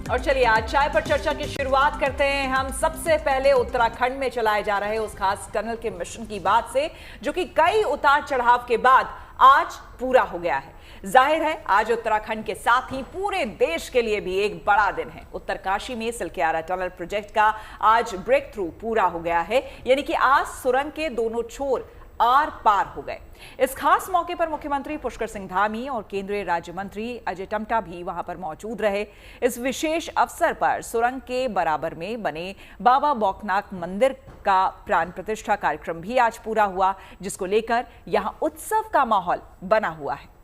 और चलिए आज चाय पर चर्चा की शुरुआत करते हैं हम सबसे पहले उत्तराखंड में चलाए जा रहे उस खास टनल के मिशन की बात से, जो कि कई उतार चढ़ाव के बाद आज पूरा हो गया है। जाहिर है आज उत्तराखंड के साथ ही पूरे देश के लिए भी एक बड़ा दिन है। उत्तरकाशी में सिलक्यारा टनल प्रोजेक्ट का आज ब्रेक थ्रू पूरा हो गया है, यानी कि आज सुरंग के दोनों छोर आर पार हो गए। इस खास मौके पर मुख्यमंत्री पुष्कर सिंह धामी और केंद्रीय राज्य मंत्री अजय टम्टा भी वहां पर मौजूद रहे। इस विशेष अवसर पर सुरंग के बराबर में बने बाबा बौखनाथ मंदिर का प्राण प्रतिष्ठा कार्यक्रम भी आज पूरा हुआ, जिसको लेकर यहां उत्सव का माहौल बना हुआ है।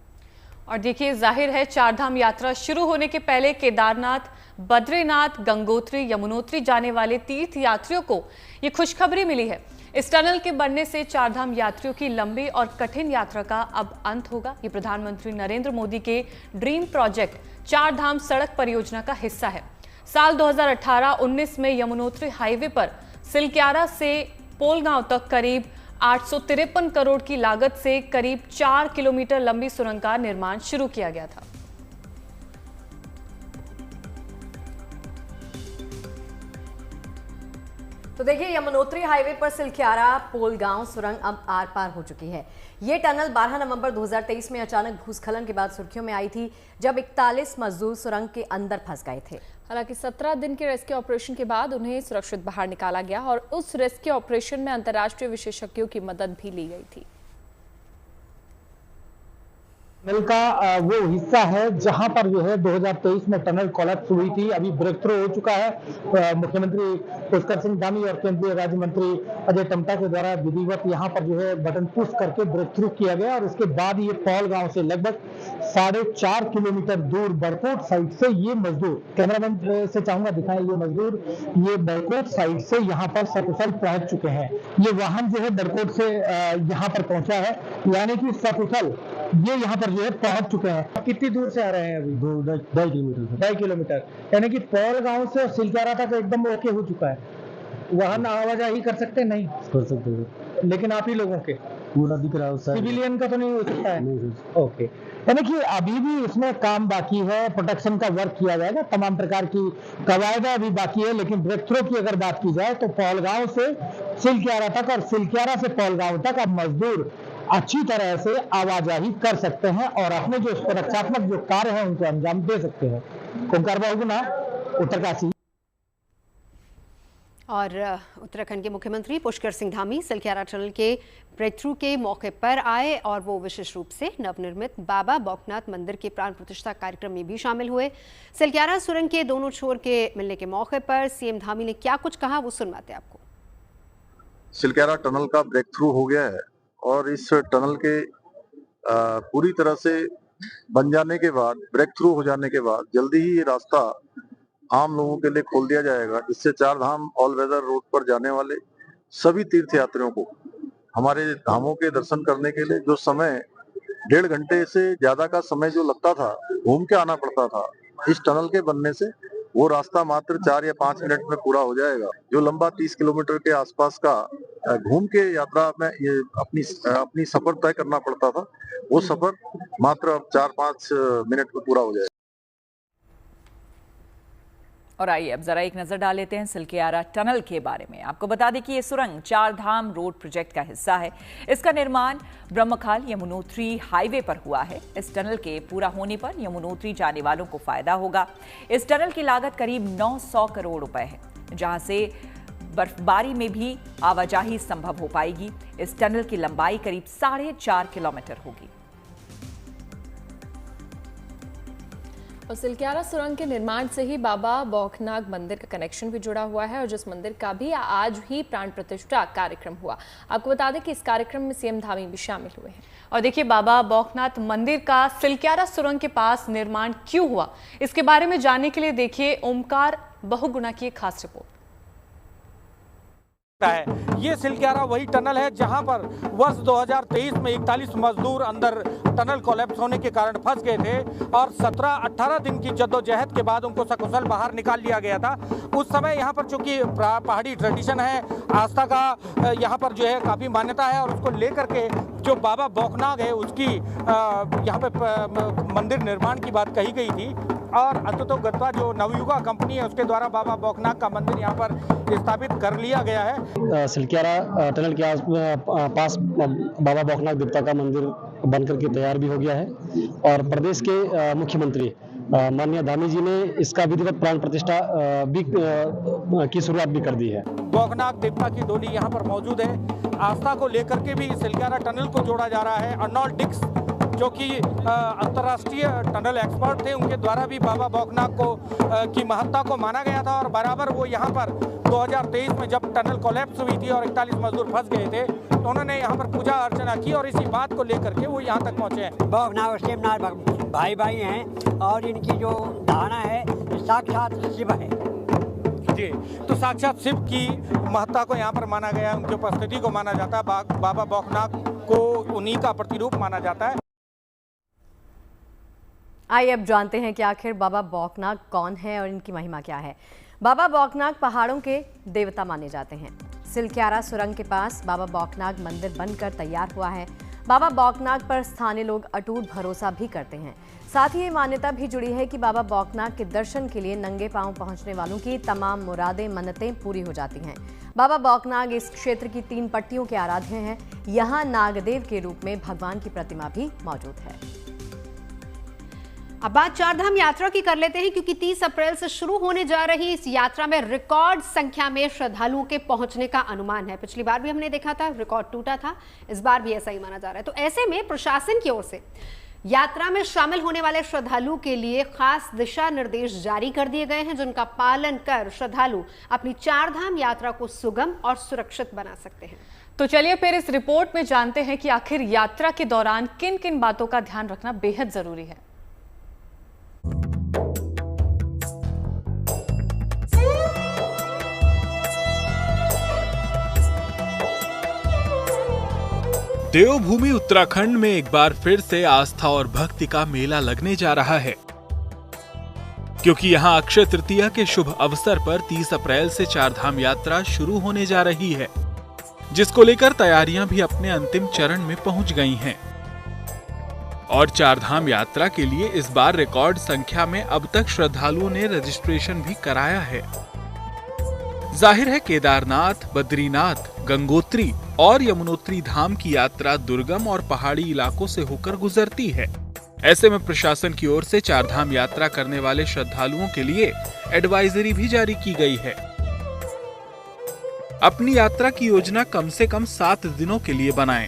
और देखिए, जाहिर है चारधाम यात्रा शुरू होने के पहले केदारनाथ, बद्रीनाथ, गंगोत्री, यमुनोत्री जाने वाले तीर्थ यात्रियों को ये खुशखबरी मिली है। इस टनल के बनने से चारधाम यात्रियों की लंबी और कठिन यात्रा का अब अंत होगा। ये प्रधानमंत्री नरेंद्र मोदी के ड्रीम प्रोजेक्ट चारधाम सड़क परियोजना का हिस्सा है। साल 2018-19 में यमुनोत्री हाईवे पर सिलक्यारा से पोलगांव तक करीब 853 करोड़ की लागत से करीब 4 किलोमीटर लंबी सुरंग का निर्माण शुरू किया गया था। तो देखिए, यमुनोत्री हाईवे पर सिलक्यारा पोलगांव सुरंग अब आर पार हो चुकी है। ये टनल 12 नवंबर 2023 में अचानक भूस्खलन के बाद सुर्खियों में आई थी, जब 41 मजदूर सुरंग के अंदर फंस गए थे। हालांकि 17 दिन के रेस्क्यू ऑपरेशन के बाद उन्हें सुरक्षित बाहर निकाला गया और उस रेस्क्यू ऑपरेशन में अंतर्राष्ट्रीय विशेषज्ञों की मदद भी ली गई थी। टनल का वो हिस्सा है जहां पर जो है 2023 में टनल कोलैप्स हुई थी। अभी ब्रेक थ्रू हो चुका है। मुख्यमंत्री पुष्कर सिंह धामी और केंद्रीय राज्य मंत्री अजय टम्टा के द्वारा विधिवत यहां पर जो है बटन पुश करके ब्रेक थ्रू किया गया और उसके बाद ये पौल गांव से लगभग 4.5 किलोमीटर दूर बड़कोट साइड से ये मजदूर, कैमरामैन से चाहूंगा दिखाएं, ये मजदूर ये बड़कोट साइड से यहाँ पर सकुशल पहुंच चुके हैं। ये वाहन जो है बड़कोट से यहाँ पर पहुंचा है, यानी कि सकुशल ये यहाँ पर जो है पहुंच चुके हैं। कितनी दूर से आ रहे हैं अभी? 2.5 किलोमीटर, यानी कि पौल गांव से सिलक्यारा तक एकदम ओके हो चुका है। वाहन आवाजाही कर सकते नहीं? कर सकते हैं, लेकिन आप ही लोगों के पूरा दिख रहा है, सिविलियन का तो नहीं हो सकता है। ओके, यानी कि अभी भी इसमें काम बाकी है, प्रोटेक्शन का वर्क किया जाएगा, तमाम प्रकार की कवायदा अभी बाकी है। लेकिन ब्रेक थ्रू की अगर बात की जाए तो पौलगांव से सिलक्यारा तक और सिलक्यारा से पौलगांव तक अब मजदूर अच्छी तरह से आवाजाही कर सकते हैं और अपने जो सुरक्षात्मक जो कार्य हैं उनको अंजाम दे सकते हैं। ओंकार बहुगुणा, उत्तरकाशी। और उत्तराखंड के मुख्यमंत्री पुष्कर सिंह धामी सिलक्यारा टनल के ब्रेक थ्रू के मौके पर आए और वो विशेष रूप से नवनिर्मित बाबा बौखनाथ मंदिर के प्राण प्रतिष्ठा कार्यक्रम में भी शामिल हुए। सिलक्यारा सुरंग के दोनों छोर के मिलने के मौके पर सीएम धामी ने क्या कुछ कहा, वो सुनवाते आपको। सिलक्यारा टनल का ब्रेक थ्रू हो गया है और इस टनल के पूरी तरह से बन जाने के बाद, ब्रेक थ्रू हो जाने के बाद जल्दी ही ये रास्ता आम लोगों के लिए खोल दिया जाएगा, जिससे चारधाम ऑल वेदर रोड पर जाने वाले सभी तीर्थ यात्रियों को हमारे धामों के दर्शन करने के लिए जो समय 1.5 घंटे से ज्यादा का समय जो लगता था, घूम के आना पड़ता था, इस टनल के बनने से वो रास्ता मात्र 4 या 5 मिनट में पूरा हो जाएगा। जो लंबा 30 किलोमीटर के आसपास का घूम के यात्रा में ये अपनी सफर तय करना पड़ता था, वो सफर मात्र अब 4-5 मिनट में पूरा हो जाएगा। और आइए अब जरा एक नजर डाल लेते हैं सिलक्यारा टनल के बारे में। आपको बता दें कि ये सुरंग चारधाम रोड प्रोजेक्ट का हिस्सा है। इसका निर्माण ब्रह्मखाल यमुनोत्री हाईवे पर हुआ है। इस टनल के पूरा होने पर यमुनोत्री जाने वालों को फायदा होगा। इस टनल की लागत करीब 900 करोड़ रुपए है, जहां से बर्फबारी में भी आवाजाही संभव हो पाएगी। इस टनल की लंबाई करीब 4.5 किलोमीटर होगी। और सिलक्यारा सुरंग के निर्माण से ही बाबा बौखनाथ मंदिर का कनेक्शन भी जुड़ा हुआ है और जिस मंदिर का भी आज ही प्राण प्रतिष्ठा कार्यक्रम हुआ। आपको बता दें कि इस कार्यक्रम में सीएम धामी भी शामिल हुए हैं। और देखिए, बाबा बौखनाथ मंदिर का सिलक्यारा सुरंग के पास निर्माण क्यों हुआ, इसके बारे में जानने के लिए देखिए ओंकार बहुगुणा की एक खास रिपोर्ट। है ये सिलक्यारा वही टनल है जहां पर वर्ष 2023 में 41 मजदूर अंदर टनल कोलैप्स होने के कारण फंस गए थे और 17-18 दिन की जद्दोजहद के बाद उनको सकुशल बाहर निकाल लिया गया था। उस समय यहाँ पर चूंकि पहाड़ी ट्रेडिशन है, आस्था का यहाँ पर जो है काफ़ी मान्यता है और उसको लेकर के जो बाबा बौखनाथ है उसकी यहाँ पे मंदिर निर्माण की बात कही गई थी। और अतुतो गत्वा जो नवयुगा कंपनी है उसके द्वारा बाबा बौखनाथ का मंदिर यहाँ पर स्थापित कर लिया गया है। सिलक्यारा टनल के पास बाबा बौखनाथ देवता का मंदिर बनकर के तैयार भी हो गया है और प्रदेश के मुख्यमंत्री माननीय धामी जी ने इसका विधिवत प्राण प्रतिष्ठा भी की शुरुआत भी कर दी है। बौखनाथ देवता की डोली यहाँ पर मौजूद है। आस्था को लेकर के भी सिलक्यारा टनल को जोड़ा जा रहा है। अर्नोल्ड डिक्स जो कि अंतर्राष्ट्रीय टनल एक्सपर्ट थे, उनके द्वारा भी बाबा बौखनाथ को की महत्ता को माना गया था और बराबर वो यहाँ पर 2023 में जब टनल कोलैप्स हुई थी और 41 मजदूर फंस गए थे तो उन्होंने यहाँ पर पूजा अर्चना की और इसी बात को लेकर के वो यहाँ तक पहुँचे हैं। बौखनाथ और शिवनाथ भाई भाई हैं और इनकी जो धारणा है साक्षात शिव है जी। तो साक्षात शिव की महत्ता को यहाँ पर माना गया है, उनकी उपस्थिति को माना जाता है। बाबा बौखनाथ को उन्हीं का प्रतिरूप माना जाता है। आइए अब जानते हैं कि आखिर बाबा बौखनाथ कौन है और इनकी महिमा क्या है। बाबा बौखनाथ पहाड़ों के देवता माने जाते हैं। सिलक्यारा सुरंग के पास बाबा बौखनाथ मंदिर बनकर तैयार हुआ है। बाबा बौखनाथ पर स्थानीय लोग अटूट भरोसा भी करते हैं। साथ ही ये मान्यता भी जुड़ी है कि बाबा बौखनाथ के दर्शन के लिए नंगे पांव पहुंचने वालों की तमाम मुरादें मन्नतें पूरी हो जाती हैं। बाबा बौखनाथ इस क्षेत्र की 3 पट्टियों के आराध्य हैं। यहाँ नागदेव के रूप में भगवान की प्रतिमा भी मौजूद है। अब बात चारधाम यात्रा की कर लेते हैं, क्योंकि 30 अप्रैल से शुरू होने जा रही इस यात्रा में रिकॉर्ड संख्या में श्रद्धालुओं के पहुंचने का अनुमान है। पिछली बार भी हमने देखा था रिकॉर्ड टूटा था, इस बार भी ऐसा ही माना जा रहा है। तो ऐसे में प्रशासन की ओर से यात्रा में शामिल होने वाले श्रद्धालुओं के लिए खास दिशा निर्देश जारी कर दिए गए हैं, जिनका पालन कर श्रद्धालु अपनी चारधाम यात्रा को सुगम और सुरक्षित बना सकते हैं। तो चलिए फिर इस रिपोर्ट में जानते हैं कि आखिर यात्रा के दौरान किन किन बातों का ध्यान रखना बेहद जरूरी है। देवभूमि उत्तराखंड में एक बार फिर से आस्था और भक्ति का मेला लगने जा रहा है, क्योंकि यहां अक्षय तृतीया के शुभ अवसर पर 30 अप्रैल से चारधाम यात्रा शुरू होने जा रही है, जिसको लेकर तैयारियां भी अपने अंतिम चरण में पहुंच गई हैं। और चारधाम यात्रा के लिए इस बार रिकॉर्ड संख्या में अब तक श्रद्धालुओं ने रजिस्ट्रेशन भी कराया है। जाहिर है केदारनाथ, बद्रीनाथ, गंगोत्री और यमुनोत्री धाम की यात्रा दुर्गम और पहाड़ी इलाकों से होकर गुजरती है। ऐसे में प्रशासन की ओर से चारधाम यात्रा करने वाले श्रद्धालुओं के लिए एडवाइजरी भी जारी की गई है। अपनी यात्रा की योजना कम से कम 7 दिनों के लिए बनाएं।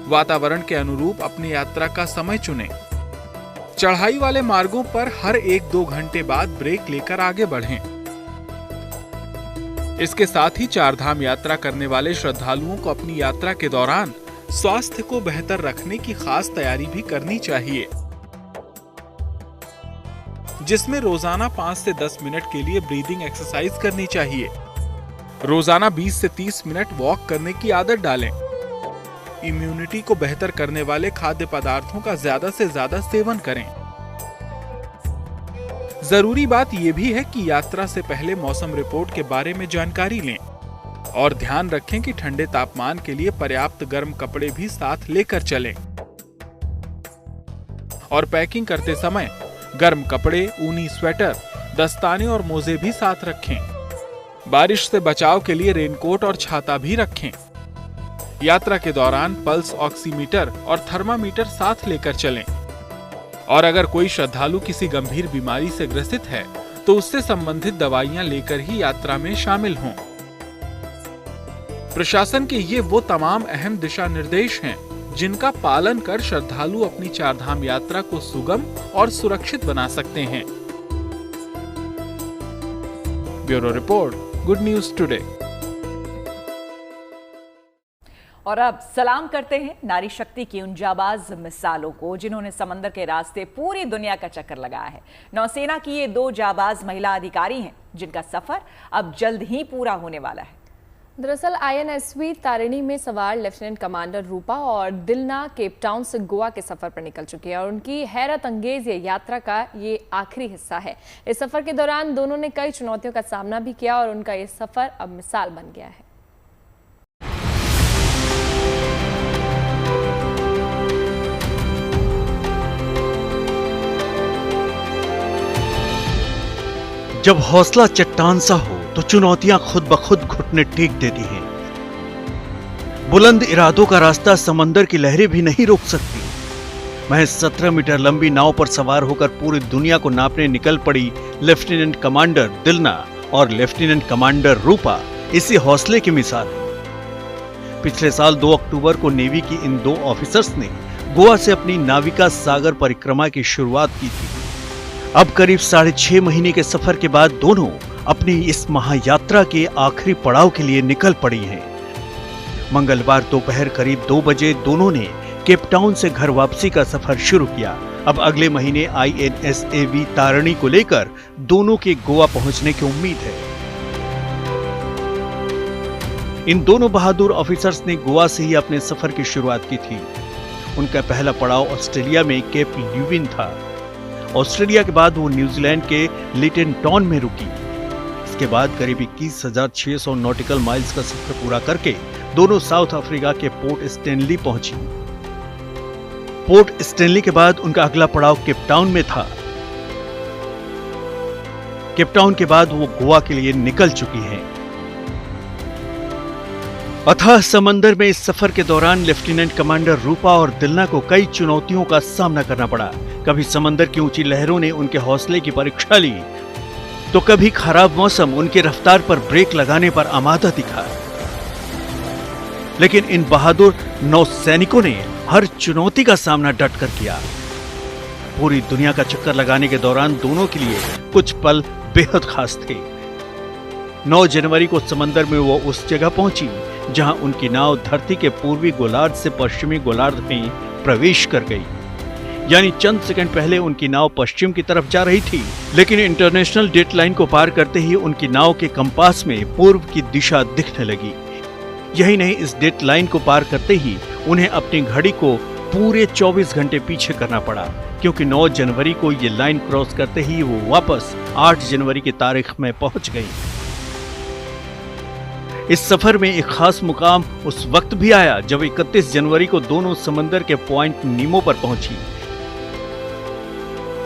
वातावरण के अनुरूप अपनी यात्रा का समय चुनें। चढ़ाई वाले मार्गों पर हर 1-2 घंटे बाद ब्रेक लेकर आगे बढ़ें। इसके साथ ही चारधाम यात्रा करने वाले श्रद्धालुओं को अपनी यात्रा के दौरान स्वास्थ्य को बेहतर रखने की खास तैयारी भी करनी चाहिए, जिसमें रोजाना 5 से 10 मिनट के लिए ब्रीदिंग एक्सरसाइज करनी चाहिए। रोजाना 20 से 30 मिनट वॉक करने की आदत डालें। इम्यूनिटी को बेहतर करने वाले खाद्य पदार्थों का ज्यादा से ज्यादा सेवन करें। जरूरी बात यह भी है कि यात्रा से पहले मौसम रिपोर्ट के बारे में जानकारी लें और ध्यान रखें कि ठंडे तापमान के लिए पर्याप्त गर्म कपड़े भी साथ लेकर चलें। और पैकिंग करते समय गर्म कपड़े, ऊनी स्वेटर, दस्ताने और मोजे भी साथ रखें। बारिश से बचाव के लिए रेनकोट और छाता भी रखें। यात्रा के दौरान पल्स ऑक्सीमीटर और थर्मामीटर साथ लेकर चलें। और अगर कोई श्रद्धालु किसी गंभीर बीमारी से ग्रसित है तो उससे संबंधित दवाइयां लेकर ही यात्रा में शामिल हों। प्रशासन के ये वो तमाम अहम दिशा निर्देश हैं जिनका पालन कर श्रद्धालु अपनी चारधाम यात्रा को सुगम और सुरक्षित बना सकते हैं। Bureau report, good news today. और अब सलाम करते हैं नारी शक्ति की उन जाबाज मिसालों को जिन्होंने समंदर के रास्ते पूरी दुनिया का चक्कर लगाया है। नौसेना की ये 2 जाबाज महिला अधिकारी हैं जिनका सफर अब जल्द ही पूरा होने वाला है। दरअसल INSV तारिणी में सवार लेफ्टिनेंट कमांडर रूपा और दिलना केप टाउन से गोवा के सफर पर निकल चुकी है और उनकी हैरत अंगेज ये यात्रा का ये आखिरी हिस्सा है। इस सफर के दौरान दोनों ने कई चुनौतियों का सामना भी किया और उनका ये सफर अब मिसाल बन गया है। जब हौसला चट्टान सा हो तो चुनौतियां खुद ब खुद घुटने टेक देती हैं। बुलंद इरादों का रास्ता समंदर की लहरें भी नहीं रोक सकती। महज 17 मीटर लंबी नाव पर सवार होकर पूरी दुनिया को नापने निकल पड़ी लेफ्टिनेंट कमांडर दिलना और लेफ्टिनेंट कमांडर रूपा इसी हौसले की मिसाल है। पिछले साल 2 अक्टूबर को नेवी की इन 2 ऑफिसर्स ने गोवा से अपनी नाविका सागर परिक्रमा की शुरुआत की थी। अब करीब 6.5 महीने के सफर के बाद दोनों अपनी इस महायात्रा के आखिरी पड़ाव के लिए निकल पड़ी हैं। मंगलवार दोपहर करीब 2 बजे दोनों ने केप टाउन से घर वापसी का सफर शुरू किया। अब अगले महीने INSAV तारिणी को लेकर दोनों के गोवा पहुंचने की उम्मीद है। इन दोनों बहादुर ऑफिसर्स ने गोवा से ही अपने सफर की शुरुआत की थी। उनका पहला पड़ाव ऑस्ट्रेलिया में केप ल्यूविन था। ऑस्ट्रेलिया के बाद वो न्यूजीलैंड के लिटन टाउन में रुकी। इसके बाद करीब 21,600 नॉटिकल माइल्स का सफर पूरा करके दोनों साउथ अफ्रीका के पोर्ट स्टैनली पहुंची। पोर्ट स्टैनली के बाद उनका अगला पड़ाव केप टाउन में था। केप टाउन के बाद वो गोवा के लिए निकल चुकी हैं। अथाह समंदर में इस सफर के दौरान लेफ्टिनेंट कमांडर रूपा और दिलना को कई चुनौतियों का सामना करना पड़ा। कभी समंदर की ऊंची लहरों ने उनके हौसले की परीक्षा ली, तो कभी खराब मौसम उनकी रफ्तार पर ब्रेक लगाने पर आमादा दिखा। लेकिन इन बहादुर नौसैनिकों ने हर चुनौती का सामना डटकर किया। पूरी दुनिया का चक्कर लगाने के दौरान दोनों के लिए कुछ पल बेहद खास थे। 9 जनवरी को समंदर में वो उस जगह पहुंची जहां उनकी नाव धरती के पूर्वी गोलार्ध से पश्चिमी गोलार्ध में प्रवेश कर गई। यानी चंद सेकंड पहले उनकी नाव पश्चिम की तरफ जा रही थी, लेकिन इंटरनेशनल डेट लाइन को पार करते ही उनकी नाव के कंपास में पूर्व की दिशा दिखने लगी। यही नहीं, इस डेट लाइन को पार करते ही उन्हें अपनी घड़ी को पूरे 24 घंटे पीछे करना पड़ा, क्योंकि 9 जनवरी को ये लाइन क्रॉस करते ही वो वापस 8 जनवरी की तारीख में पहुंच गई। इस सफर में एक खास मुकाम उस वक्त भी आया जब 31 जनवरी को दोनों समंदर के पॉइंट नीमो पर पहुंची।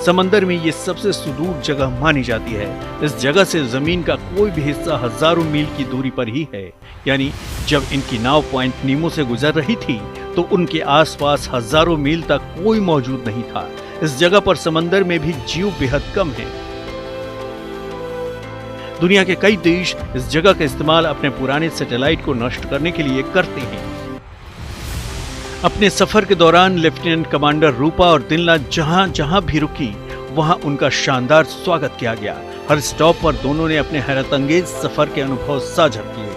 समंदर में ये सबसे सुदूर जगह मानी जाती है। इस जगह से जमीन का कोई भी हिस्सा हजारों मील की दूरी पर ही है। यानी जब इनकी नाव पॉइंट नीमो से गुजर रही थी तो उनके आसपास हजारों मील तक कोई मौजूद नहीं था। इस जगह पर समंदर में भी जीव बेहद कम है। दुनिया के कई देश इस जगह का इस्तेमाल अपने पुराने सैटेलाइट को नष्ट करने के लिए करते हैं। अपने सफर के दौरान लेफ्टिनेंट कमांडर रूपा और दिलना जहां जहां भी रुकी वहां उनका शानदार स्वागत किया गया। हर स्टॉप पर दोनों ने अपने हैरतअंगेज सफर के अनुभव साझा किए।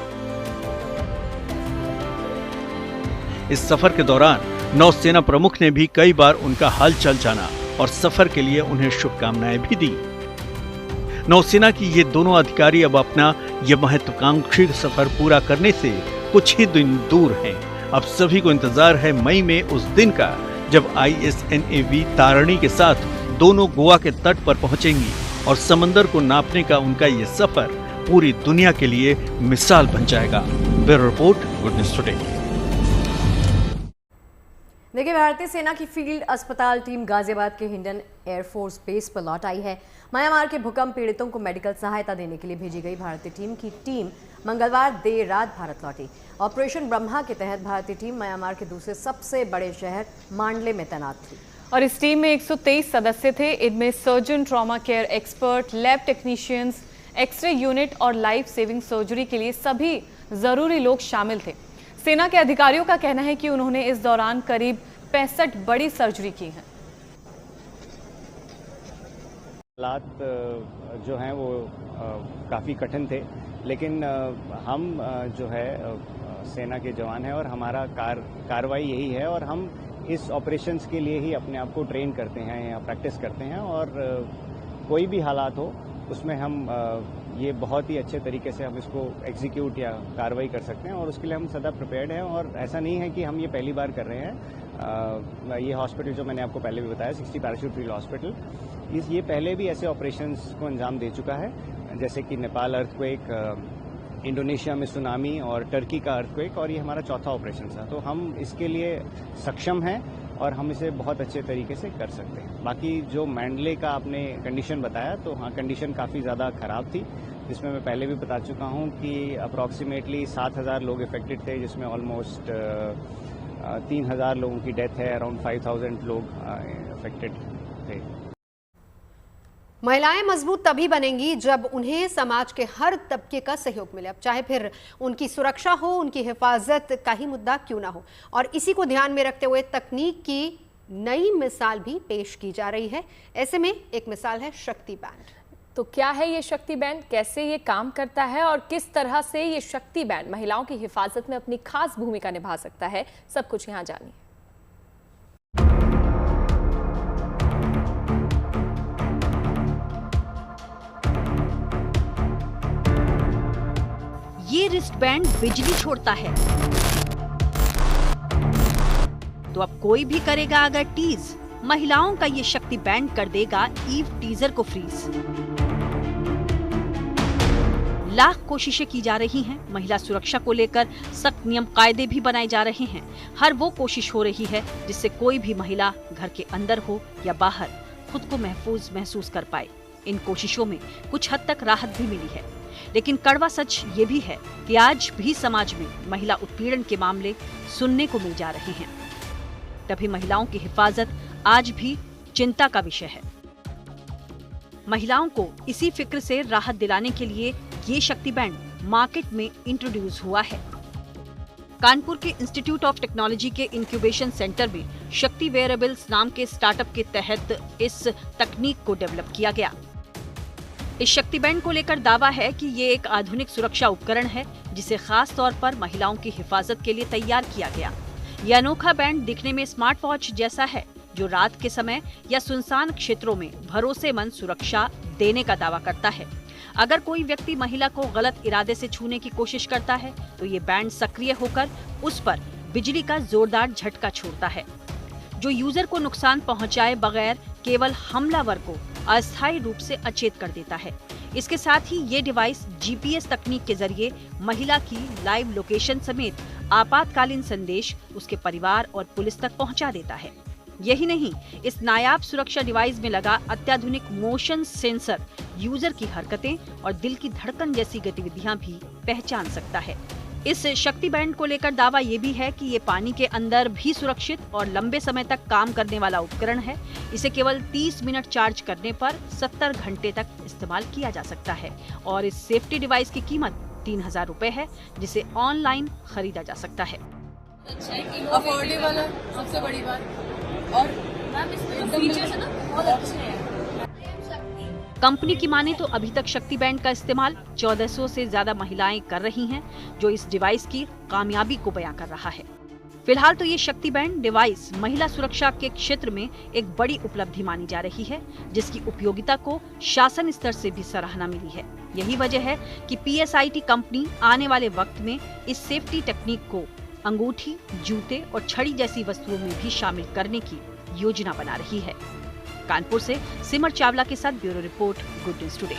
इस सफर के दौरान नौसेना प्रमुख ने भी कई बार उनका हालचाल जाना और सफर के लिए उन्हें शुभकामनाएं भी दी। नौसेना की ये दोनों अधिकारी अब अपना यह महत्वाकांक्षी सफर पूरा करने से कुछ ही दिन दूर हैं। अब सभी को इंतजार है मई में उस दिन का जब INSAV तारिणी के साथ दोनों गोवा के तट पर पहुंचेंगी और समंदर को नापने का उनका ये सफर पूरी दुनिया के लिए मिसाल बन जाएगा। Bureau report, good news today. देखिए, भारतीय सेना की फील्ड अस्पताल टीम गाजियाबाद के हिंडन एयरफोर्स बेस पर लौट आई है। म्यांमार के भूकंप पीड़ितों को मेडिकल सहायता देने के लिए भेजी गई भारतीय टीम की टीम मंगलवार देर रात भारत लौटी। ऑपरेशन ब्रह्मा के तहत भारतीय टीम म्यांमार के दूसरे सबसे बड़े शहर मांडले में तैनात थी। और इस टीम में 123 सदस्य थे। इनमें surgeon, trauma care expert, lab technicians, x-ray unit और लाइफ सेविंग सर्जरी के लिए सभी जरूरी लोग शामिल थे। सेना के अधिकारियों का कहना है कि उन्होंने इस दौरान करीब 65 बड़ी सर्जरी की है। हालात जो हैं वो काफ़ी कठिन थे, लेकिन हम जो है सेना के जवान हैं और हमारा कार्रवाई यही है और हम इस ऑपरेशंस के लिए ही अपने आप को ट्रेन करते हैं या प्रैक्टिस करते हैं और कोई भी हालात हो उसमें हम ये बहुत ही अच्छे तरीके से हम इसको एग्जीक्यूट या कार्रवाई कर सकते हैं और उसके लिए हम सदा प्रिपेयर्ड हैं। और ऐसा नहीं है कि हम ये पहली बार कर रहे हैं। ये हॉस्पिटल जो मैंने आपको पहले भी बताया, 60 पैराशूट फील्ड हॉस्पिटल, ये पहले भी ऐसे ऑपरेशंस को अंजाम दे चुका है, जैसे कि नेपाल अर्थक्वेक, इंडोनेशिया में सुनामी और टर्की का अर्थक्वेक, और ये हमारा चौथा ऑपरेशन था। तो हम इसके लिए सक्षम हैं और हम इसे बहुत अच्छे तरीके से कर सकते हैं। बाकी जो मैंडले का आपने कंडीशन बताया, तो हाँ, कंडीशन काफ़ी ज़्यादा ख़राब थी, जिसमें मैं पहले भी बता चुका हूँ कि अप्रॉक्सीमेटली 7,000 लोग इफेक्टेड थे, जिसमें ऑलमोस्ट 3,000 लोगों की डेथ है, अराउंड 5,000 लोग अफेक्टेड थे। महिलाएं मजबूत तभी बनेंगी जब उन्हें समाज के हर तबके का सहयोग मिले, अब चाहे फिर उनकी सुरक्षा हो, उनकी हिफाजत का ही मुद्दा क्यों ना हो। और इसी को ध्यान में रखते हुए तकनीक की नई मिसाल भी पेश की जा रही है। ऐसे में एक मिसाल है शक्ति बैंड। तो क्या है ये शक्ति बैंड, कैसे ये काम करता है और किस तरह से ये शक्ति बैंड महिलाओं की हिफाजत में अपनी खास भूमिका निभा सकता है, सब कुछ यहाँ जानिए। ये रिस्ट बैंड बिजली छोड़ता है, तो अब कोई भी करेगा अगर टीज, महिलाओं का ये शक्ति बैंड कर देगा ईव टीजर को फ्रीज। लाख कोशिशें की जा रही हैं, महिला सुरक्षा को लेकर सख्त नियम कायदे भी बनाए जा रहे हैं। हर वो कोशिश हो रही है जिससे कोई भी महिला घर के अंदर हो या बाहर खुद को महफूज महसूस कर पाए। इन कोशिशों में कुछ हद तक राहत भी मिली है, लेकिन कड़वा सच ये भी है कि आज भी समाज में महिला उत्पीड़न के मामले सुनने को मिल जा रहे हैं। तभी महिलाओं की हिफाजत आज भी चिंता का विषय है। महिलाओं को इसी फिक्र से राहत दिलाने के लिए ये शक्ति बैंड मार्केट में इंट्रोड्यूस हुआ है। कानपुर के इंस्टीट्यूट ऑफ टेक्नोलॉजी के इंक्यूबेशन सेंटर में शक्ति वेयरेबल्स नाम के स्टार्टअप के तहत इस तकनीक को डेवलप किया गया। इस शक्ति बैंड को लेकर दावा है कि ये एक आधुनिक सुरक्षा उपकरण है, जिसे खास तौर पर महिलाओं की हिफाजत के लिए तैयार किया गया। यह अनोखा बैंड दिखने में स्मार्ट वॉच जैसा है, जो रात के समय या सुनसान क्षेत्रों में भरोसेमंद सुरक्षा देने का दावा करता है। अगर कोई व्यक्ति महिला को गलत इरादे से छूने की कोशिश करता है, तो ये बैंड सक्रिय होकर उस पर बिजली का जोरदार झटका छोड़ता है, जो यूजर को नुकसान पहुंचाए बगैर केवल हमलावर को अस्थायी रूप से अचेत कर देता है। इसके साथ ही ये डिवाइस जीपीएस तकनीक के जरिए महिला की लाइव लोकेशन समेत आपातकालीन संदेश उसके परिवार और पुलिस तक पहुंचा देता है। यही नहीं, इस नायाब सुरक्षा डिवाइस में लगा अत्याधुनिक मोशन सेंसर यूजर की हरकतें और दिल की धड़कन जैसी गतिविधियां भी पहचान सकता है। इस शक्ति बैंड को लेकर दावा ये भी है कि ये पानी के अंदर भी सुरक्षित और लंबे समय तक काम करने वाला उपकरण है। इसे केवल 30 मिनट चार्ज करने पर 70 घंटे तक इस्तेमाल किया जा सकता है और इस सेफ्टी डिवाइस की कीमत 3,000 रुपए है, जिसे ऑनलाइन खरीदा जा सकता है। अफोर्डेबल है, सबसे बड़ी बात, और फीचर्स है ना बहुत अच्छे हैं। कंपनी की माने तो अभी तक शक्ति बैंड का इस्तेमाल 1400 से ज्यादा महिलाएं कर रही हैं, जो इस डिवाइस की कामयाबी को बयां कर रहा है। फिलहाल तो ये शक्ति बैंड डिवाइस महिला सुरक्षा के क्षेत्र में एक बड़ी उपलब्धि मानी जा रही है, जिसकी उपयोगिता को शासन स्तर से भी सराहना मिली है। यही वजह है कि पीएसआईटी कंपनी आने वाले वक्त में इस सेफ्टी टेक्निक को अंगूठी, जूते और छड़ी जैसी वस्तुओं में भी शामिल करने की योजना बना रही है। कानपुर से सिमर चावला के साथ bureau report, good news today.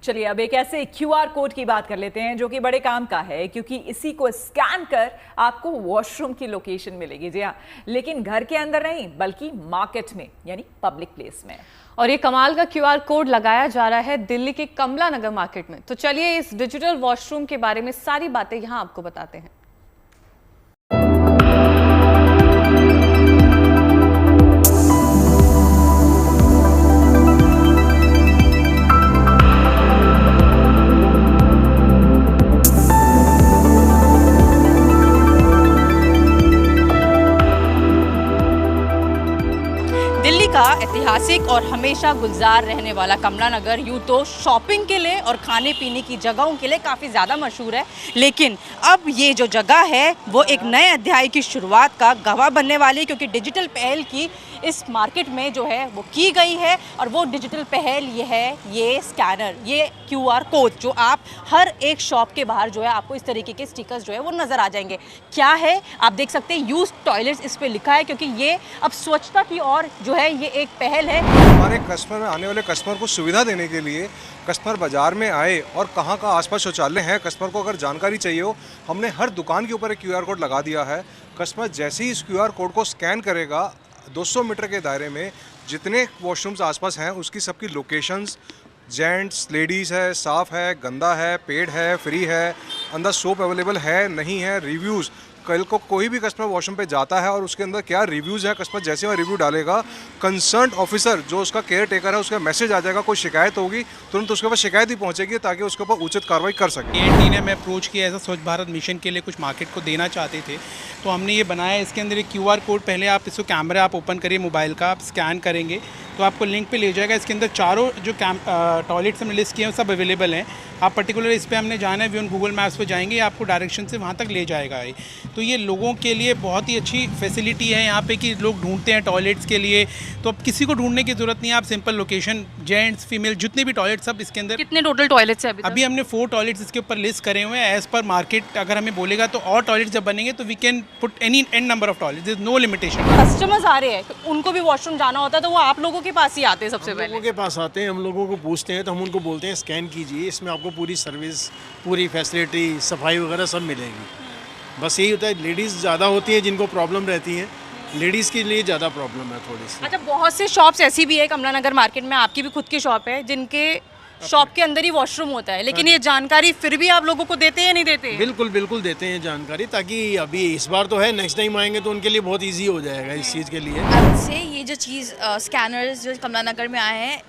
चलिए अब एक ऐसे क्यूआर कोड की बात कर लेते हैं जो कि बड़े काम का है, क्योंकि इसी को स्कैन कर आपको वॉशरूम की लोकेशन मिलेगी। जी हाँ, लेकिन घर के अंदर नहीं बल्कि मार्केट में, यानी पब्लिक प्लेस में। और ये कमाल का क्यूआर कोड लगाया जा रहा है दिल्ली के कमला नगर मार्केट में। तो चलिए इस डिजिटल वॉशरूम के बारे में सारी बातें यहाँ आपको बताते हैं। ऐतिहासिक और हमेशा गुलजार रहने वाला कमला नगर यूँ तो शॉपिंग के लिए और खाने पीने की जगहों के लिए काफ़ी ज़्यादा मशहूर है, लेकिन अब ये जो जगह है वो एक नए अध्याय की शुरुआत का गवाह बनने वाली है, क्योंकि डिजिटल पहल की इस मार्केट में जो है वो की गई है। और वो डिजिटल पहल ये है, ये स्कैनर, ये क्यूआर कोड, जो आप हर एक शॉप के बाहर जो है आपको इस तरीके के स्टिकर्स जो है वो नज़र आ जाएंगे। क्या है आप देख सकते हैं, यूज टॉयलेट्स इस पर लिखा है, क्योंकि ये अब स्वच्छता की ओर जो है ये एक पहल है। हमारे कस्टमर, आने वाले कस्टमर को सुविधा देने के लिए कस्टमर बाजार में आए और कहाँ का आसपास शौचालय है, कस्टमर को अगर जानकारी चाहिए हो, हमने हर दुकान के ऊपर एक QR कोड लगा दिया है। कस्टमर जैसे ही इस QR कोड को स्कैन करेगा, 200 मीटर के दायरे में जितने वॉशरूम्स आसपास हैं उसकी सबकी लोकेशंस, जेंट्स लेडीज़ है, साफ़ है, गंदा है, पेड है, फ्री है, अंदर सोप अवेलेबल है नहीं है, रिव्यूज़, कल को कोई भी कस्टमर वॉशरूम पे जाता है और उसके अंदर क्या रिव्यूज़ है, कस्टमर जैसे वह रिव्यू डालेगा, कंसर्न ऑफिसर जो उसका केयर टेकर है उसका मैसेज आ जाएगा, कोई शिकायत होगी तुरंत उसके पास शिकायत ही पहुंचेगी ताकि उसके ऊपर उचित कार्रवाई कर सके। TNT ने हमें अप्रोच किया ऐसा स्वच्छ भारत मिशन के लिए कुछ मार्केट को देना चाहते थे, तो हमने ये बनाया। इसके अंदर एक QR कोड, पहले आप इसको कैमरा आप ओपन करिए मोबाइल का, आप स्कैन करेंगे तो आपको लिंक पे ले जाएगा। इसके अंदर चारों जो टॉयलेट्स हमने लिस्ट किए हैं सब अवेलेबल हैं। आप पर्टिकुलर इस पे हमने जाना है, वी गूगल मैप्स पे जाएंगे, आपको डायरेक्शन से वहाँ तक ले जाएगा। तो ये लोगों के लिए बहुत ही अच्छी फैसिलिटी है यहाँ पे कि लोग ढूंढते हैं टॉयलेट्स के लिए, तो अब किसी को ढूंढने की जरूरत नहीं है। आप सिंपल लोकेशन, जेंट्स फीमेल जितने भी टॉयलेट सब इसके अंदर। कितने टोटल टॉयलेट्स हैं अभी हमने 4 टॉयलेट्स इसके ऊपर लिस्ट करे हुए हैं। एज पर मार्केट अगर हमें बोलेगा तो और टॉयलेट्स जब बनेंगे तो we can put any an number of toilets, there is no limitation. Customers आ रहे हैं, उनको भी वॉशरूम जाना होता है तो वो आप लोगों के पास ही आते हैं सबसे पहले। लोगों के पास आते हैं, हम लोगों को पूछते हैं तो हम उनको बोलते हैं स्कैन कीजिए, इसमें आपको पूरी सर्विस, पूरी फैसिलिटी, सफाई वगैरह सब मिलेगी। बस यही होता है, लेडीज़ ज़्यादा होती है जिनको प्रॉब्लम रहती है, लेडीज़ के लिए ज़्यादा प्रॉब्लम है थोड़ी सी। अच्छा, बहुत से शॉप्स ऐसी भी है कमला नगर मार्केट में, आपकी भी खुद की शॉप है, जिनके शॉप के अंदर ही वॉशरूम होता है, लेकिन ये जानकारी फिर भी आप लोगों को देते हैं या नहीं देते? बिल्कुल बिल्कुल देते हैं जानकारी, ताकि अभी इस बार तो है, नेक्स्ट टाइम आएंगे तो उनके लिए बहुत इजी हो जाएगा इस चीज़ के लिए। से ये जो चीज़ स्कैनर्स जो कमला नगर में आए हैं,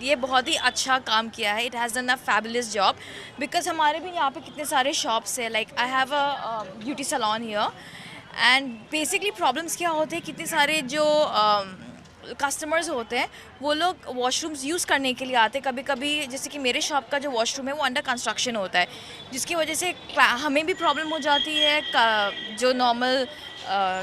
ये बहुत ही अच्छा काम किया है। It has done a fabulous job, because हमारे भी यहाँ पे कितने सारे शॉप्स है, like I have a beauty salon here, and basically problems क्या होते हैं, कितने सारे जो कस्टमर्स होते हैं वो लोग वॉशरूम्स यूज़ करने के लिए आते हैं। कभी कभी जैसे कि मेरे शॉप का जो वॉशरूम है वो अंडर कंस्ट्रक्शन होता है, जिसकी वजह से हमें भी प्रॉब्लम हो जाती है, जो नॉर्मल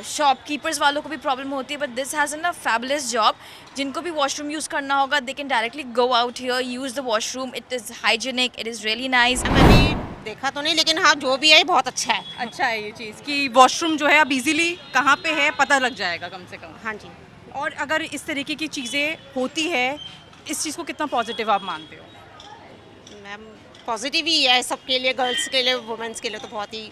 शॉपकीपर्स वालों को भी प्रॉब्लम होती है। But this has a fabulous job. जिनको भी वॉशरूम यूज़ करना होगा, they can directly go out here, use the washroom, it is hygienic, it is really nice. देखा तो नहीं, लेकिन हाँ जो भी है बहुत अच्छा है। अच्छा है ये चीज़ कि वॉशरूम जो है अब इजीली कहाँ पे है पता लग जाएगा कम से कम। हाँ जी। और अगर इस तरीके की चीज़ें होती है, इस चीज़ को कितना पॉजिटिव आप मानते हो? मैम पॉजिटिव ही है सबके लिए, गर्ल्स के लिए, वुमेन्स के लिए तो बहुत ही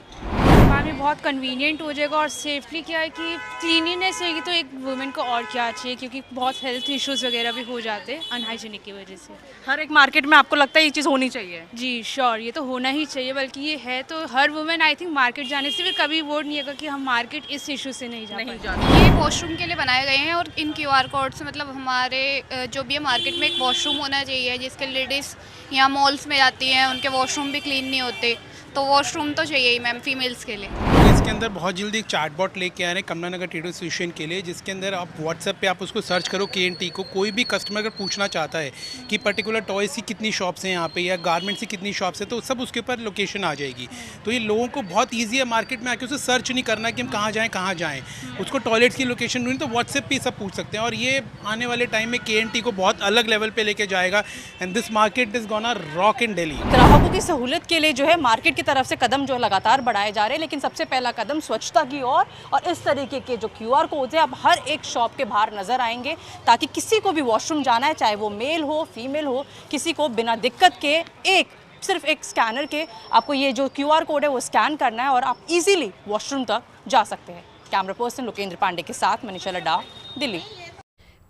में बहुत कन्वीनियंट हो जाएगा। और सेफली क्या है कि क्लीनिनेस रहेगी तो एक वुमेन को और क्या चाहिए, क्योंकि बहुत हेल्थ इश्यूज वगैरह भी हो जाते हैं अनहाइजीनिक की वजह से। हर एक मार्केट में आपको लगता है ये चीज़ होनी चाहिए? जी श्योर, ये तो होना ही चाहिए, बल्कि ये है तो हर वुमेन आई थिंक मार्केट जाने से फिर कभी वो नहीं होगा कि हम मार्केट इस इशू से नहीं जाते। ये वॉशरूम के लिए बनाए गए हैं और इन QR कोड से मतलब हमारे जो भी है मार्केट में एक वॉशरूम होना चाहिए, जिसके लेडीज़ यहाँ मॉल्स में जाती हैं, उनके वॉशरूम भी क्लीन नहीं होते, तो वॉशरूम तो चाहिए ही मैम फीमेल्स के लिए। इसके अंदर बहुत जल्दी एक चैटबॉट लेके आ रहे हैं कमला नगर ट्रेड एसोसिएशन के लिए, जिसके अंदर आप व्हाट्सएप पे आप उसको सर्च करो KNT को, कोई भी कस्टमर अगर पूछना चाहता है कि पर्टिकुलर टॉयज़ की कितनी शॉप्स हैं यहाँ पे या गारमेंट्स की कितनी शॉप्स हैं, तो सब उसके ऊपर लोकेशन आ जाएगी। तो ये लोगों को बहुत ईजी है मार्केट में आके उसे सर्च नहीं करना कि हम कहाँ जाएँ, उसको टॉयलेट्स की लोकेशन ढूंढनी तो व्हाट्सएप पर सब पूछ सकते हैं। और ये आने वाले टाइम में KNT को बहुत अलग लेवल पर लेके जाएगा, and this market is gonna rock इन दिल्ली। ग्राहकों की सहूलियत के लिए जो है मार्केट की तरफ से कदम जो लगातार बढ़ाए जा रहे हैं, लेकिन सबसे पहला कदम स्वच्छता की ओर, और इस तरीके के जो QR कोड है अब हर एक शॉप के बाहर नजर आएंगे, ताकि किसी को भी वॉशरूम जाना है, चाहे वो मेल हो फीमेल हो, किसी को बिना दिक्कत के सिर्फ एक स्कैनर के आपको ये जो QR कोड है वो स्कैन करना है और आप इजीली वॉशरूम तक जा सकते हैं। कैमरा पर्सन लोकेंद्र पांडे के साथ मनीषा लड्डा, दिल्ली।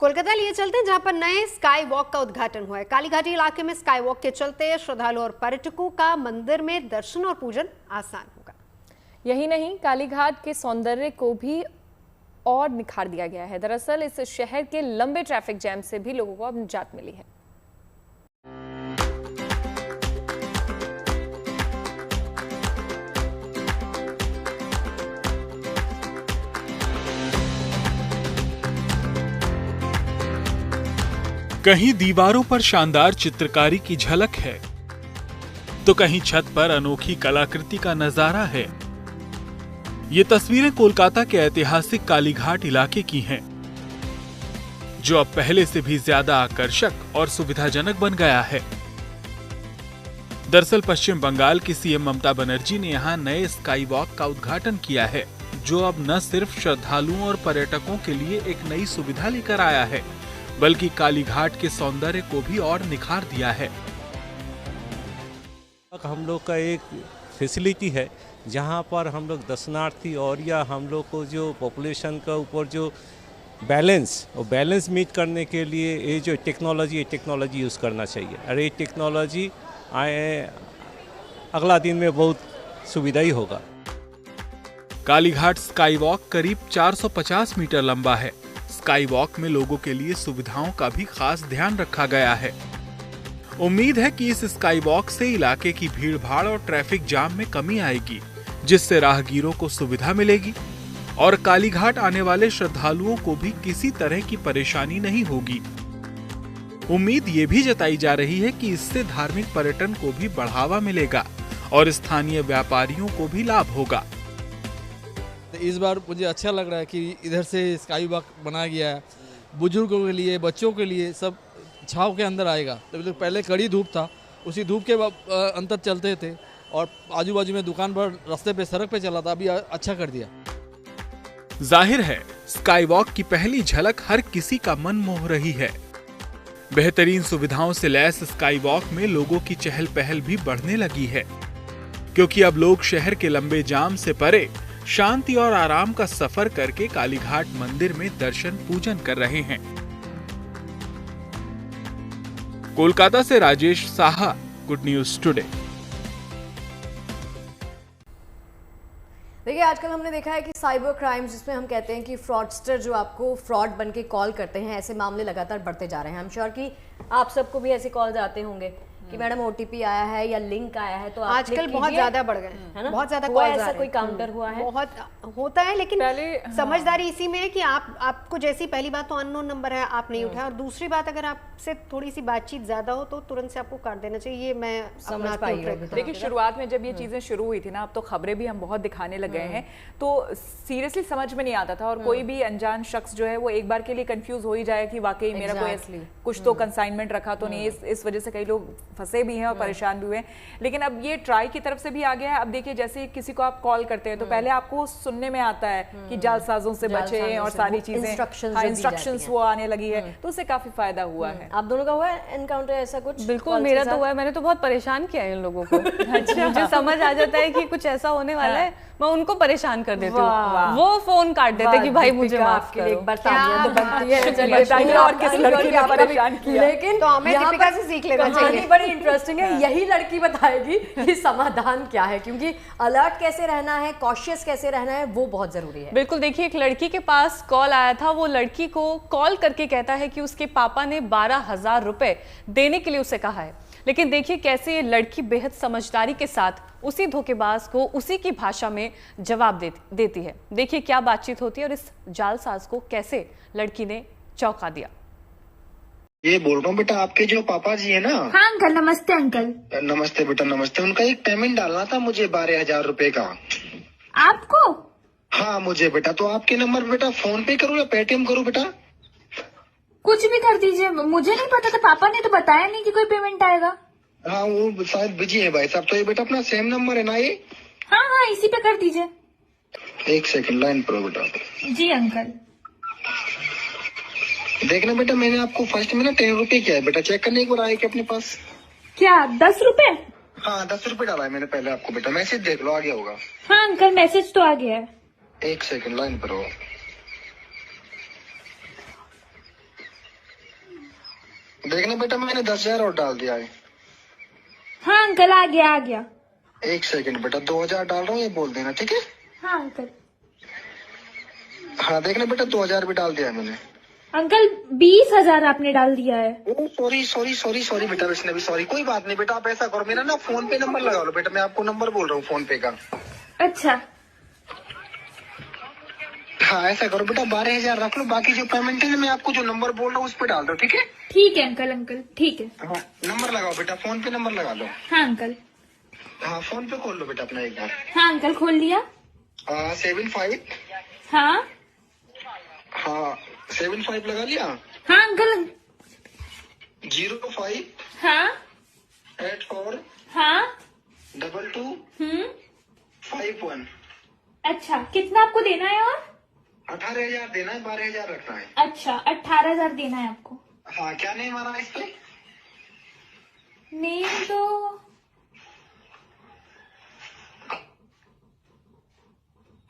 कोलकाता लिए चलते हैं, जहां पर नए स्काई वॉक का उद्घाटन हुआ है। कालीघाटी इलाके में स्काई वॉक के चलते श्रद्धालु और पर्यटकों का मंदिर में दर्शन और पूजन आसान होगा। यही नहीं, कालीघाट के सौंदर्य को भी और निखार दिया गया है। दरअसल इस शहर के लंबे ट्रैफिक जैम से भी लोगों को अब निजात मिली है। कहीं दीवारों पर शानदार चित्रकारी की झलक है, तो कहीं छत पर अनोखी कलाकृति का नजारा है। ये तस्वीरें कोलकाता के ऐतिहासिक कालीघाट इलाके की हैं, जो अब पहले से भी ज्यादा आकर्षक और सुविधाजनक बन गया है। दरअसल पश्चिम बंगाल की CM ममता बनर्जी ने यहां नए स्काई वॉक का उद्घाटन किया है, जो अब न सिर्फ श्रद्धालुओं और पर्यटकों के लिए एक नई सुविधा लेकर आया है, बल्कि कालीघाट के सौंदर्य को भी और निखार दिया है। हम लोग का एक फैसिलिटी है जहां पर हम लोग दर्शनार्थी और या हम लोग को जो पॉपुलेशन का ऊपर जो बैलेंस मीट करने के लिए ये जो टेक्नोलॉजी यूज़ करना चाहिए। और ये टेक्नोलॉजी अगला दिन में बहुत सुविधा ही होगा। कालीघाट स्काई वॉक करीब 450 मीटर लंबा है। स्काई वॉक में लोगों के लिए सुविधाओं का भी खास ध्यान रखा गया है। उम्मीद है कि इस स्काई वॉक से इलाके की भीड़-भाड़ और ट्रैफिक जाम में कमी आएगी, जिससे राहगीरों को सुविधा मिलेगी और कालीघाट आने वाले श्रद्धालुओं को भी किसी तरह की परेशानी नहीं होगी। उम्मीद ये भी जताई जा रही है कि इससे धार्मिक पर्यटन को भी बढ़ावा मिलेगा और स्थानीय व्यापारियों को भी लाभ होगा। इस बार मुझे अच्छा लग रहा है कि इधर से स्काई वॉक बनाया गया है। बुजुर्गों के लिए, बच्चों के लिए सब छांव के अंदर आएगा। तो पहले कड़ी धूप था, उसी धूप के अंदर चलते थे और आजू बाजू में दुकान पर, रास्ते पे, सड़क पे चला था। अभी अच्छा कर दिया। जाहिर है स्काई वॉक की पहली झलक हर किसी का मन मोह रही है। बेहतरीन सुविधाओं से लैस स्काई वॉक में लोगों की चहल पहल भी बढ़ने लगी है, क्योंकि अब लोग शहर के लंबे जाम से परे शांति और आराम का सफर करके कालीघाट मंदिर में दर्शन पूजन कर रहे हैं। कोलकाता से Rajesh Saha, good news today. देखिए, आजकल हमने देखा है कि साइबर क्राइम्स, जिसमें हम कहते हैं कि फ्रॉडस्टर जो आपको फ्रॉड बन के कॉल करते हैं, ऐसे मामले लगातार बढ़ते जा रहे हैं। आई एम श्योर कि आप सबको भी ऐसे कॉल्स आते होंगे कि मैडम ओटीपी आया है या लिंक आया है, तो आप आजकल बहुत ज्यादा बढ़ गए हैं, बहुत ज्यादा कॉल्स आ रहे हैं। ऐसा कोई काउंटर हुआ है? बहुत होता है, लेकिन समझदारी इसी में है कि आपको जैसी, पहली बात तो अननोन नंबर है, आप नहीं उठाया, और दूसरी बात अगर आपसे थोड़ी सी बातचीत ज्यादा हो तो तुरंत से आपको काट देना चाहिए। ये मैं समझ पाई हूं। देखिए, शुरुआत में जब ये चीजें शुरू हुई थी ना, अब तो खबरें भी हम बहुत दिखाने लग गए हैं, तो सीरियसली समझ में नहीं आता था। और कोई भी अनजान शख्स जो है वो एक बार के लिए कंफ्यूज हो ही जाए कि वाकई मेरा कोई कुछ तो कंसाइनमेंट रखा तो नहीं। इस वजह से कई लोग फंसे भी हैं और परेशान भी हुए। लेकिन अब ये ट्राई की तरफ से भी आ गया है। अब देखिए, जैसे किसी को आप कॉल करते हैं तो पहले आपको सुनने में आता है कि जालसाजों से बचें और सारी चीजें, इंस्ट्रक्शंस वो आने लगी है, तो उससे काफी फायदा हुआ है। आप दोनों का हुआ है एनकाउंटर ऐसा कुछ? बिल्कुल, मेरा तो हुआ है। मैंने तो बहुत परेशान किया है इन लोगों को। अच्छा, मुझे समझ आ जाता है कि कुछ ऐसा होने वाला है, मैं उनको परेशान कर देती हूँ। वो फोन काट देते कि भाई मुझे माफ करो। एक बार तालियां तो बनती है। और किस लड़की ने परेशान किया? लेकिन तो हमें दीपिका से सीख लेना चाहिए। बड़ी इंटरेस्टिंग है। यही लड़की बताएगी कि समाधान क्या है, क्योंकि अलर्ट कैसे रहना है, कॉशियस कैसे रहना है, वो बहुत जरूरी है। बिल्कुल, देखिए, एक लड़की के पास कॉल आया था। वो लड़की को कॉल करके कहता है कि उसके पापा ने 12,000 रुपए देने के लिए उसे कहा है। लेकिन देखिए कैसे ये लड़की बेहद समझदारी के साथ उसी धोखेबाज को उसी की भाषा में जवाब देती है। देखिए क्या बातचीत होती है और इस जालसाज को कैसे लड़की ने चौंका दिया। ये बोल रहा हूँ बेटा, आपके जो पापा जी है ना। हाँ अंकल, नमस्ते अंकल। नमस्ते बेटा, नमस्ते। उनका एक पेमेंट डालना था मुझे 12,000 रुपए का। आपको? हाँ मुझे बेटा। तो आपके नंबर बेटा फोन पे करूँ या पेटीएम करूँ बेटा? कुछ भी कर दीजिए, मुझे नहीं पता था, पापा ने तो बताया नहीं कि कोई पेमेंट आएगा। हाँ वो शायद बिजी है भाई साहब। तो ये बेटा अपना सेम नंबर है ना ये? हाँ हाँ, इसी पे कर दीजिए। एक सेकंड लाइन पर बेटा। जी अंकल। देखना बेटा, मैंने आपको फर्स्ट में ना 10 रुपए किया है बेटा, चेक करने एक बार आए कि अपने पास। क्या 10 रुपए? हाँ 10 रुपए डाला है मैंने पहले आपको बेटा, मैसेज देख लो आ गया होगा। हाँ अंकल, मैसेज तो आ गया है। एक सेकंड लाइन पर हो। देखना बेटा, मैंने 10,000 और डाल दिया है। हाँ अंकल, आ गया आ गया। एक सेकंड बेटा, 2,000 डाल रहा हूँ, ये बोल देना ठीक है? हाँ अंकल। हाँ देखना बेटा, 2,000 भी डाल दिया है मैंने। अंकल 20,000 आपने डाल दिया है। सॉरी सॉरी सॉरी सॉरी बेटा, वैष्णवी सॉरी। कोई बात नहीं बेटा, आप ऐसा करो, मेरा ना फोन पे नंबर लगा लो बेटा, मैं आपको नंबर बोल रहा हूँ फोन पे का। अच्छा हाँ ऐसा करो बेटा, 12,000 रख लो, बाकी जो पेमेंट है ना मैं आपको जो नंबर बोल रहा हूँ उस पर डाल दो ठीक है? ठीक है अंकल, अंकल ठीक है। हाँ नंबर लगाओ बेटा, फोन पे नंबर लगा लो। हाँ अंकल। हाँ फोन पे खोल लो बेटा अपना एक बार। हाँ अंकल, खोल लिया। 75। हाँ हाँ 75 लगा लिया। हाँ अंकल। 05। हाँ 84। हाँ 22। 51। अच्छा, कितना आपको देना है और? 18,000 देना है, 12,000 रखना है। अच्छा 18,000 देना है आपको। हाँ, क्या नेम आ रहा है इस पे? नेम तो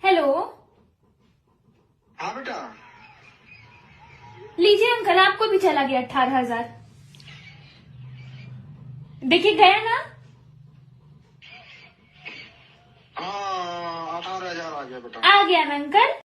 हेलो। हाँ बेटा। लीजिए अंकल, आपको भी चला गया 18,000। देखिए गया ना? हाँ, 18,000 आ गया बेटा। आ गया ना अंकल?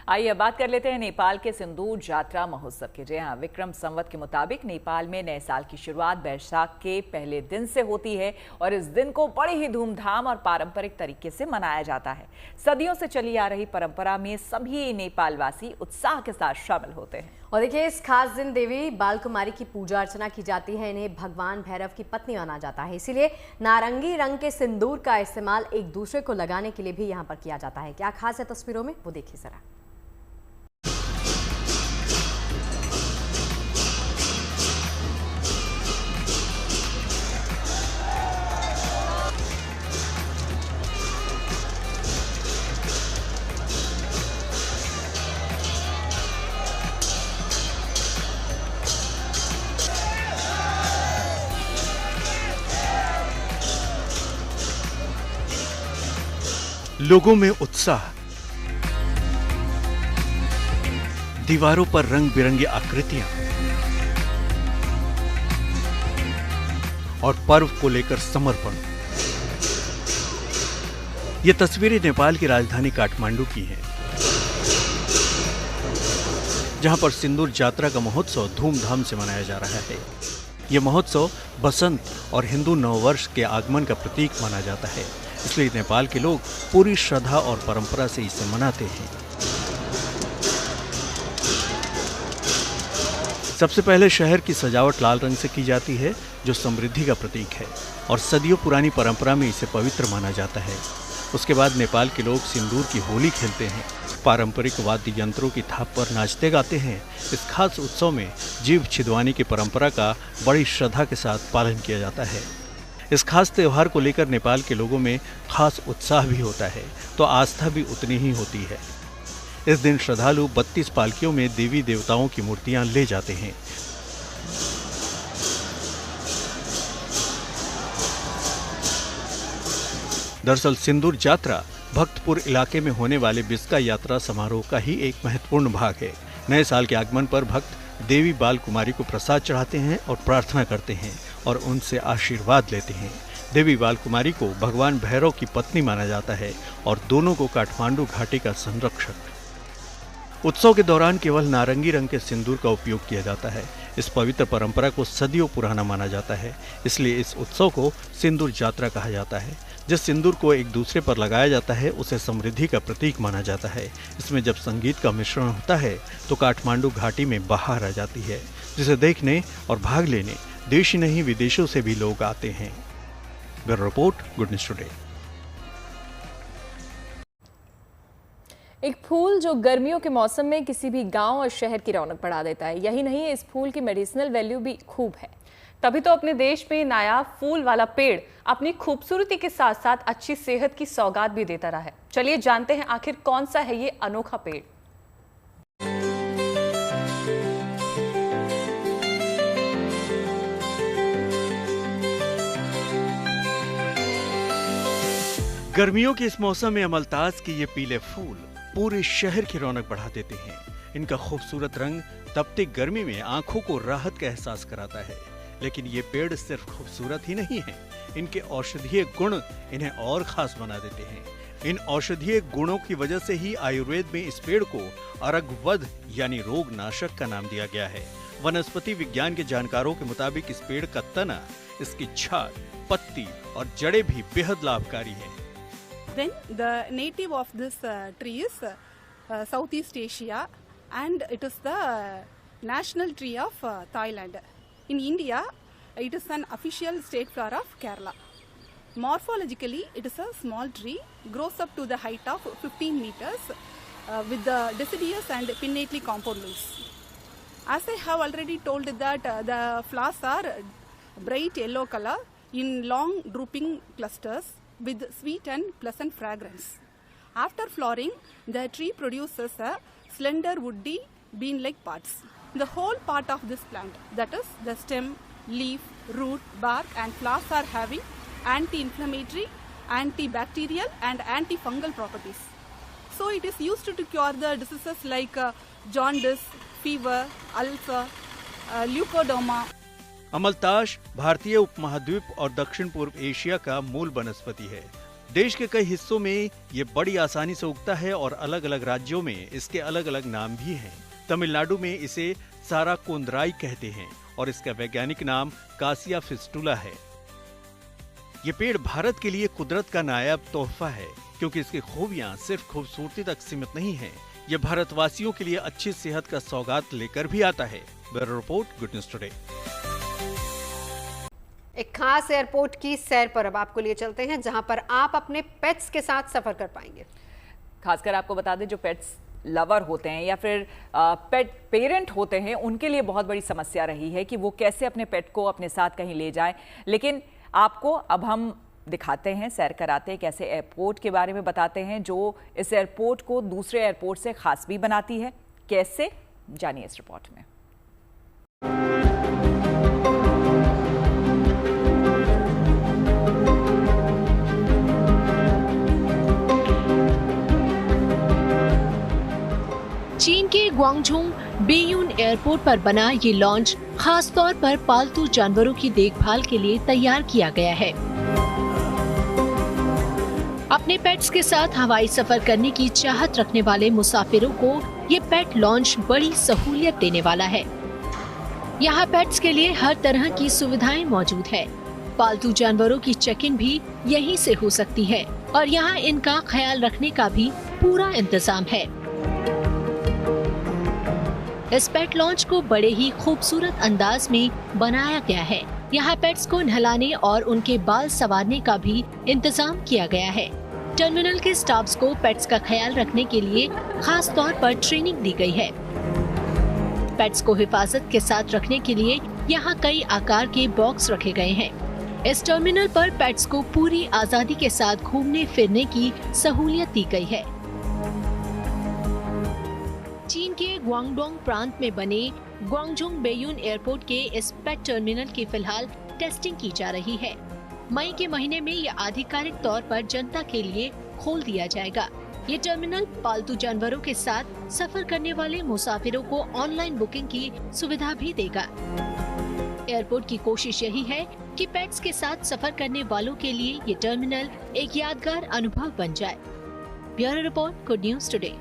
आइए अब बात कर लेते हैं नेपाल के सिंदूर जात्रा महोत्सव की। जी हाँ, विक्रम संवत के मुताबिक नेपाल में नए साल की शुरुआत बैसाख के पहले दिन से होती है और इस दिन को बड़े ही धूमधाम और पारंपरिक तरीके से मनाया जाता है। सदियों से चली आ रही परंपरा में सभी नेपालवासी उत्साह के साथ शामिल होते हैं। और देखिए, इस खास दिन देवी बाल कुमारी की पूजा अर्चना की जाती है। इन्हें भगवान भैरव की पत्नी माना जाता है, इसीलिए नारंगी रंग के सिंदूर का इस्तेमाल एक दूसरे को लगाने के लिए भी यहाँ पर किया जाता है। क्या खास है तस्वीरों में, वो देखिए जरा। लोगों में उत्साह, दीवारों पर रंग बिरंगी आकृतियां और पर्व को लेकर समर्पण। ये तस्वीरें नेपाल की राजधानी काठमांडू की हैं, जहां पर सिंदूर जात्रा का महोत्सव धूमधाम से मनाया जा रहा है। यह महोत्सव बसंत और हिंदू नववर्ष के आगमन का प्रतीक माना जाता है, इसलिए नेपाल के लोग पूरी श्रद्धा और परंपरा से इसे मनाते हैं। सबसे पहले शहर की सजावट लाल रंग से की जाती है, जो समृद्धि का प्रतीक है और सदियों पुरानी परंपरा में इसे पवित्र माना जाता है। उसके बाद नेपाल के लोग सिंदूर की होली खेलते हैं, पारंपरिक वाद्य यंत्रों की थाप पर नाचते गाते हैं। इस खास उत्सव में जीभ छिदवाने की परंपरा का बड़ी श्रद्धा के साथ पालन किया जाता है। इस खास त्यौहार को लेकर नेपाल के लोगों में खास उत्साह भी होता है, तो आस्था भी उतनी ही होती है। इस दिन श्रद्धालु 32 पालकियों में देवी देवताओं की मूर्तियां ले जाते हैं। दरअसल सिंदूर जात्रा भक्तपुर इलाके में होने वाले बिस्का यात्रा समारोह का ही एक महत्वपूर्ण भाग है। नए साल के आगमन पर भक्त देवी बाल कुमारी को प्रसाद चढ़ाते हैं और प्रार्थना करते हैं और उनसे आशीर्वाद लेते हैं। देवी बाल कुमारी को भगवान भैरव की पत्नी माना जाता है और दोनों को काठमांडू घाटी का संरक्षक। उत्सव के दौरान केवल नारंगी रंग के सिंदूर का उपयोग किया जाता है। इस पवित्र परंपरा को सदियों पुराना माना जाता है, इसलिए इस उत्सव को सिंदूर जात्रा कहा जाता है। जिस सिंदूर को एक दूसरे पर लगाया जाता है उसे समृद्धि का प्रतीक माना जाता है। इसमें जब संगीत का मिश्रण होता है तो काठमांडू घाटी में बहार आ जाती है, जिसे देखने और भाग लेने देश ही नहीं विदेशों से भी लोग आते हैं। Bureau report, good news today. एक फूल जो गर्मियों के मौसम में किसी भी गांव और शहर की रौनक बढ़ा देता है। यही नहीं, इस फूल की मेडिसिनल वैल्यू भी खूब है। तभी तो अपने देश में नायाब फूल वाला पेड़ अपनी खूबसूरती के साथ साथ अच्छी सेहत की सौगात भी देता रहा है। चलिए जानते हैं आखिर कौन सा है ये अनोखा पेड़। गर्मियों के इस मौसम में अमलतास के ये पीले फूल पूरे शहर की रौनक बढ़ा देते हैं। इनका खूबसूरत रंग तपती गर्मी में आंखों को राहत का एहसास कराता है। लेकिन ये पेड़ सिर्फ खूबसूरत ही नहीं है, इनके औषधीय गुण इन्हें और खास बना देते हैं। इन औषधीय गुणों की वजह से ही आयुर्वेद में इस पेड़ को अरगवद यानी रोग नाशक का नाम दिया गया है। वनस्पति विज्ञान के जानकारों के मुताबिक इस पेड़ का तना, इसकी छाल, पत्ती और जड़ें भी बेहद लाभकारी हैं। Then the native of this tree is Southeast Asia, and it is the national tree of Thailand. In India, it is an official state flower of Kerala. Morphologically, it is a small tree, grows up to the height of 15 meters with the deciduous and pinnately compound leaves. As I have already told that the flowers are bright yellow color in long drooping clusters with sweet and pleasant fragrance. After flowering, the tree produces a slender woody bean-like pods. The whole part of this plant, that is the stem, leaf, root, bark and flowers are having anti-inflammatory, antibacterial and antifungal properties. So it is used to cure the diseases like jaundice, fever, ulcer, leukoderma. अमलताश भारतीय उपमहाद्वीप और दक्षिण पूर्व Asia का मूल वनस्पति है। देश के कई हिस्सों में ये बड़ी आसानी से उगता है और अलग अलग राज्यों में इसके अलग अलग नाम भी हैं। तमिलनाडु में इसे साराकोंद्राई कहते हैं और इसका वैज्ञानिक नाम कासिया फिस्टुला है। ये पेड़ भारत के लिए कुदरत का नायाब तोहफा है, क्योंकि इसकी खूबियां सिर्फ खूबसूरती तक सीमित नहीं हैं। ये भारतवासियों के लिए अच्छी सेहत का सौगात लेकर भी आता है। Bureau report, good news today. एक खास एयरपोर्ट की सैर पर अब आपको लिए चलते हैं, जहां पर आप अपने पेट्स के साथ सफर कर पाएंगे। खासकर आपको बता दें, जो पेट्स लवर होते हैं या फिर पेट पेरेंट होते हैं, उनके लिए बहुत बड़ी समस्या रही है कि वो कैसे अपने पेट को अपने साथ कहीं ले जाएं। लेकिन आपको अब हम दिखाते हैं, सैर कराते हैं, कैसे एयरपोर्ट के बारे में बताते हैं जो इस एयरपोर्ट को दूसरे एयरपोर्ट से खास भी बनाती है। कैसे, जानिए इस रिपोर्ट में। चीन के ग्वांगझोंग बेयून एयरपोर्ट पर बना ये लॉन्च खास तौर पर पालतू जानवरों की देखभाल के लिए तैयार किया गया है। अपने पेट्स के साथ हवाई सफर करने की चाहत रखने वाले मुसाफिरों को ये पेट लॉन्च बड़ी सहूलियत देने वाला है। यहाँ पेट्स के लिए हर तरह की सुविधाएं मौजूद है। पालतू जानवरों की चेक इन भी यहीं से हो सकती है और यहाँ इनका ख्याल रखने का भी पूरा इंतजाम है। इस पेट लॉन्च को बड़े ही खूबसूरत अंदाज में बनाया गया है। यहाँ पेट्स को नहलाने और उनके बाल संवारने का भी इंतजाम किया गया है। टर्मिनल के स्टाफ्स को पेट्स का ख्याल रखने के लिए खास तौर पर ट्रेनिंग दी गई है। पेट्स को हिफाजत के साथ रखने के लिए यहाँ कई आकार के बॉक्स रखे गए हैं। इस टर्मिनल पर पेट्स को पूरी आजादी के साथ घूमने फिरने की सहूलियत दी गई है। चीन के ग्वांगडोंग प्रांत में बने ग्वांगझोंग बेयून एयरपोर्ट के इस पेट टर्मिनल की फिलहाल टेस्टिंग की जा रही है। मई के महीने में यह आधिकारिक तौर पर जनता के लिए खोल दिया जाएगा। ये टर्मिनल पालतू जानवरों के साथ सफर करने वाले मुसाफिरों को ऑनलाइन बुकिंग की सुविधा भी देगा। एयरपोर्ट की कोशिश यही है कि पेट्स के साथ सफर करने वालों के लिए ये टर्मिनल एक यादगार अनुभव बन जाए। Bureau report, good news today.